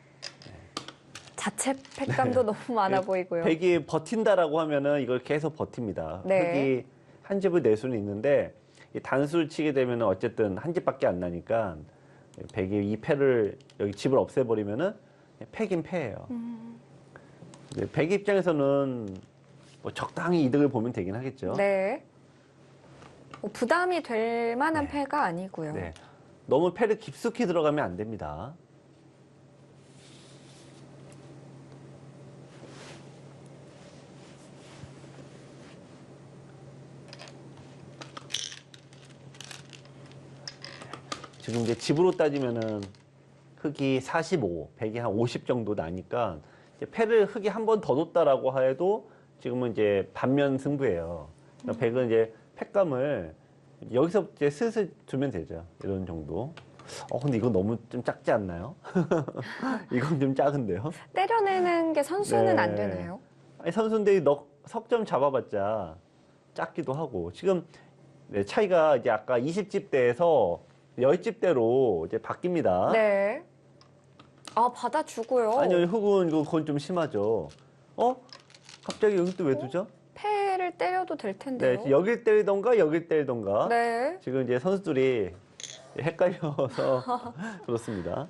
자체 팩감도 너무 많아 보이고요. 백이 버틴다라고 하면은 이걸 계속 버팁니다. 네. 흑이 한 집을 낼 수는 있는데 이 단수를 치게 되면은 어쨌든 한 집밖에 안 나니까 백이 이 패를 여기 집을 없애버리면은 패긴 패예요. 백 입장에서는 뭐 적당히 이득을 보면 되긴 하겠죠. 네. 뭐 부담이 될 만한 네. 패가 아니고요. 네. 너무 패를 깊숙이 들어가면 안 됩니다. 지금 이제 집으로 따지면은 흑이 45, 백이 한 50 정도 나니까 이제 패를 흑이 한 번 더 뒀다라고 해도 지금은 이제 반면 승부예요. 그러니까 백은 이제 팩감을 여기서 이제 슬슬 주면 되죠. 이런 정도. 근데 이거 너무 좀 작지 않나요? 이건 좀 작은데요? 때려내는 게 선수는 안 네. 되나요? 아니, 선수인데 석점 잡아봤자 작기도 하고. 지금 네, 차이가 이제 아까 20집대에서 10집대로 이제 바뀝니다. 네. 아, 받아주고요. 아니요, 흑은 그건 좀 심하죠. 갑자기 여기 또 왜 두죠? 패를 때려도 될 네, 텐데요. 여길 때리던가 여길 때리던가. 네. 지금 이제 선수들이 헷갈려서 그렇습니다.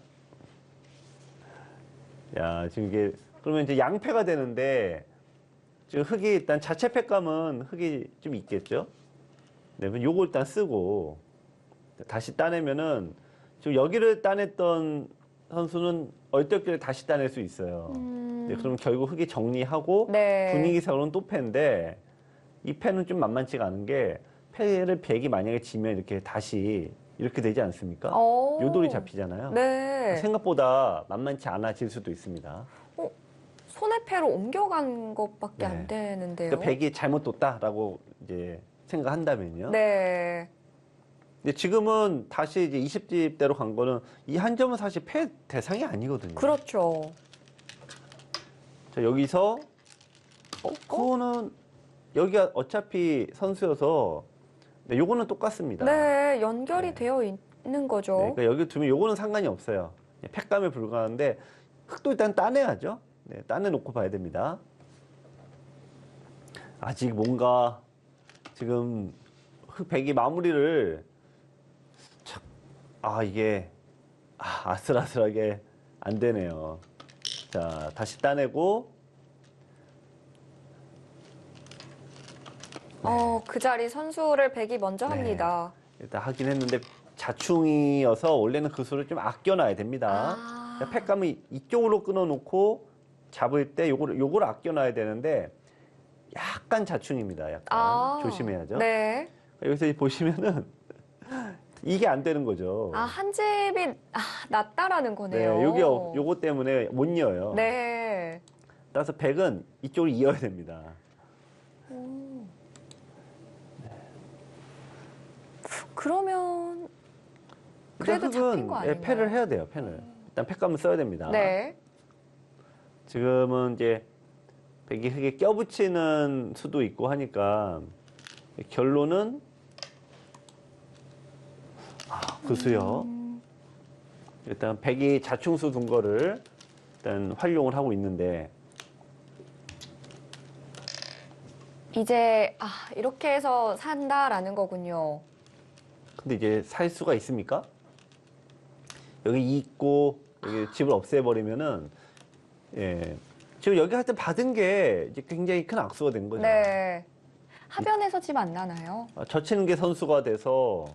야, 지금 이게 그러면 이제 양패가 되는데 지금 흑이 일단 자체 패감은 흑이 좀 있겠죠. 네, 그럼 요거 일단 쓰고 다시 따내면은 지금 여기를 따냈던 선수는 얼떨결에 다시 따낼 수 있어요. 네, 그럼 결국 흑이 정리하고 네. 분위기상으로는 또 패인데 이 패는 좀 만만치가 않은 게 패를 백이 만약에 지면 이렇게 다시 이렇게 되지 않습니까? 오. 요돌이 잡히잖아요. 네. 생각보다 만만치 않아질 수도 있습니다. 손에 패로 옮겨간 것밖에 네. 안 되는데요. 그러니까 백이 잘못 뒀다라고 이제 생각한다면요. 네. 근데 지금은 다시 이제 20집대로 간 거는 이 한 점은 사실 패 대상이 아니거든요. 그렇죠. 자, 여기서 그거는 여기가 어차피 선수여서 네, 요거는 똑같습니다. 네, 연결이 네. 되어 있는 거죠. 네, 그러니까 여기 두면 요거는 상관이 없어요. 팩감에 불과한데 흙도 일단 따내야죠. 네, 따내놓고 봐야 됩니다. 아직 뭔가 지금 흑백이 마무리를 이게 아슬아슬하게 안 되네요. 자, 다시 따내고 그 자리 선수를 백이 먼저 네. 합니다. 일단 하긴 했는데 자충이어서 원래는 그 수를 좀 아껴놔야 됩니다. 아. 팩감을 이쪽으로 끊어놓고 잡을 때 요걸 아껴놔야 되는데 약간 자충입니다. 약간 조심해야죠. 네. 여기서 보시면은 이게 안 되는 거죠. 한 집이 낮다라는 거네요. 네, 요거 때문에 못 이어요. 네. 따라서 백은 이쪽으로 이어야 됩니다. 그러면 그래도 잡힌 거 아닌가요? 패를 해야 돼요. 패를 일단 팩감을 써야 됩니다. 네. 지금은 이제 백이 흙에 껴붙이는 수도 있고 하니까 결론은 그 수요. 일단 백이 자충수 둔 거를 일단 활용을 하고 있는데 이제 이렇게 해서 산다라는 거군요. 근데 이제 살 수가 있습니까? 여기 있고 여기 집을 없애버리면은 지금 여기 하여튼 받은 게 이제 굉장히 큰 악수가 된 거죠. 네. 하변에서 집 안 나나요? 젖히는 게 선수가 돼서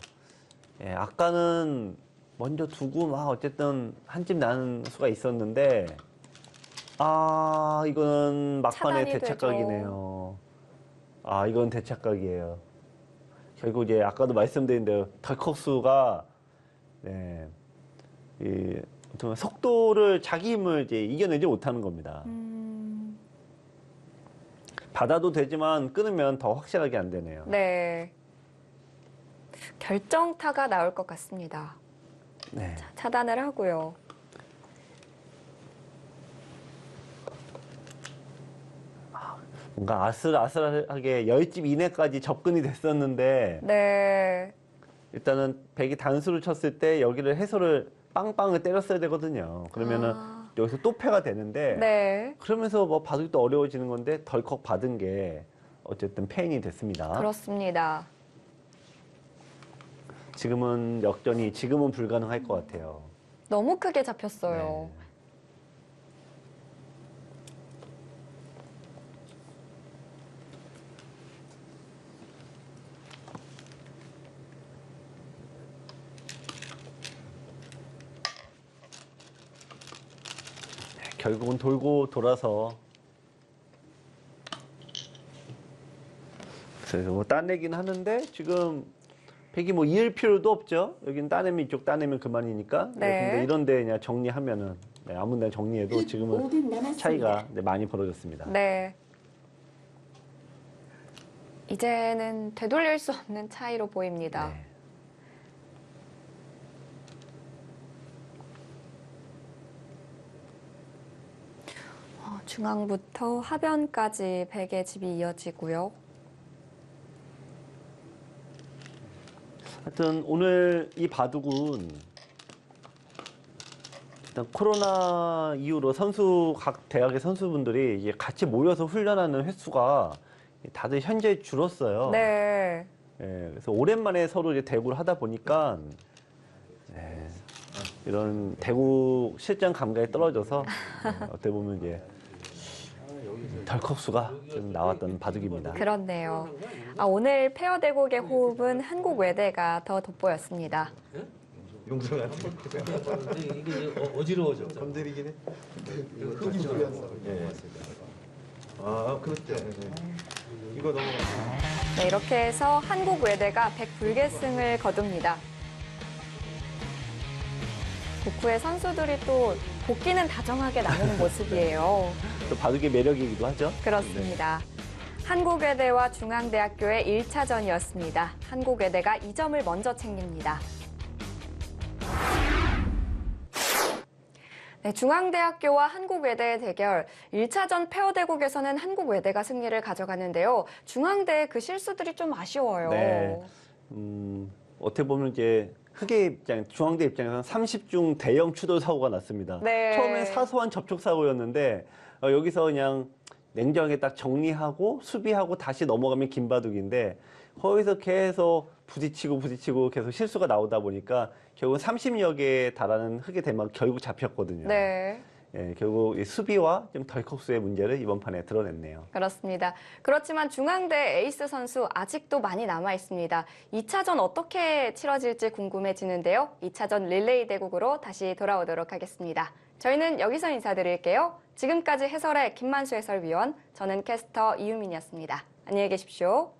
아까는 먼저 두고 막 어쨌든 한 집 나는 수가 있었는데 이거는 막판에 차단이 대착각이네요. 이건 대착각이에요. 결국 이제 아까도 말씀드린 대로 덜컥수가 어떤 속도를 자기 힘을 이제 이겨내지 못하는 겁니다. 받아도 되지만 끊으면 더 확실하게 안 되네요. 네. 결정타가 나올 것 같습니다. 네. 차단을 하고요. 뭔가 아슬아슬하게 10집 이내까지 접근이 됐었는데 네. 일단은 백이 단수를 쳤을 때 여기를 해소를 빵빵을 때렸어야 되거든요. 그러면은 여기서 또 패가 되는데 네. 그러면서 뭐 받을 또 어려워지는 건데 덜컥 받은 게 어쨌든 패인이 됐습니다. 그렇습니다. 지금은 역전이 지금은 불가능할 것 같아요. 너무 크게 잡혔어요. 네. 결국은 돌고 돌아서 그래서 뭐 따내긴 하는데 지금 백이 뭐 이을 필요도 없죠. 여기는 따내면 이쪽 따내면 그만이니까. 네. 근데 이런데 그냥 정리하면은 아무 데나 정리해도 지금은 차이가 많이 벌어졌습니다. 네. 이제는 되돌릴 수 없는 차이로 보입니다. 네. 중앙부터 하변까지 백의 집이 이어지고요. 하여튼 오늘 이 바둑은 일단 코로나 이후로 각 대학의 선수분들이 이게 같이 모여서 훈련하는 횟수가 다들 현재 줄었어요. 네. 예, 그래서 오랜만에 서로 이제 대구를 하다 보니까 예, 이런 대구 실전 감각이 떨어져서 어떻게 보면 이제 덜컥수가 좀 나왔던 바둑입니다. 그렇네요. 오늘 페어 대국의 호흡은 한국 외대가 더 돋보였습니다. 용서가 이게 어지러워져. 건드리긴 해. 흙이 들어갔어. 예. 아, 그렇죠. 이거 너무. 네, 이렇게 해서 한국 외대가 백불계승을 거둡니다. 북후의 선수들이 또 복귀는 다정하게 나누는 모습이에요. 또 바둑의 매력이기도 하죠. 그렇습니다. 한국외대와 중앙대학교의 1차전이었습니다. 한국외대가 2점을 먼저 챙깁니다. 네, 중앙대학교와 한국외대의 대결. 1차전 페어 대국에서는 한국외대가 승리를 가져가는데요. 중앙대의 그 실수들이 좀 아쉬워요. 네. 어떻게 보면 이제 중앙대 입장에서는 30중 대형 추돌 사고가 났습니다. 네. 처음엔 사소한 접촉 사고였는데 여기서 그냥 냉정하게 딱 정리하고 수비하고 다시 넘어가면 긴 바둑인데 거기서 계속 부딪히고 계속 실수가 나오다 보니까 결국 30여 개에 달하는 흙의 대막 결국 잡혔거든요. 네. 예, 결국 이 수비와 좀 덜컥수의 문제를 이번 판에 드러냈네요. 그렇습니다. 그렇지만 중앙대 에이스 선수 아직도 많이 남아 있습니다. 2차전 어떻게 치러질지 궁금해지는데요. 2차전 릴레이 대국으로 다시 돌아오도록 하겠습니다. 저희는 여기서 인사드릴게요. 지금까지 해설의 김만수 해설위원, 저는 캐스터 이유민이었습니다. 안녕히 계십시오.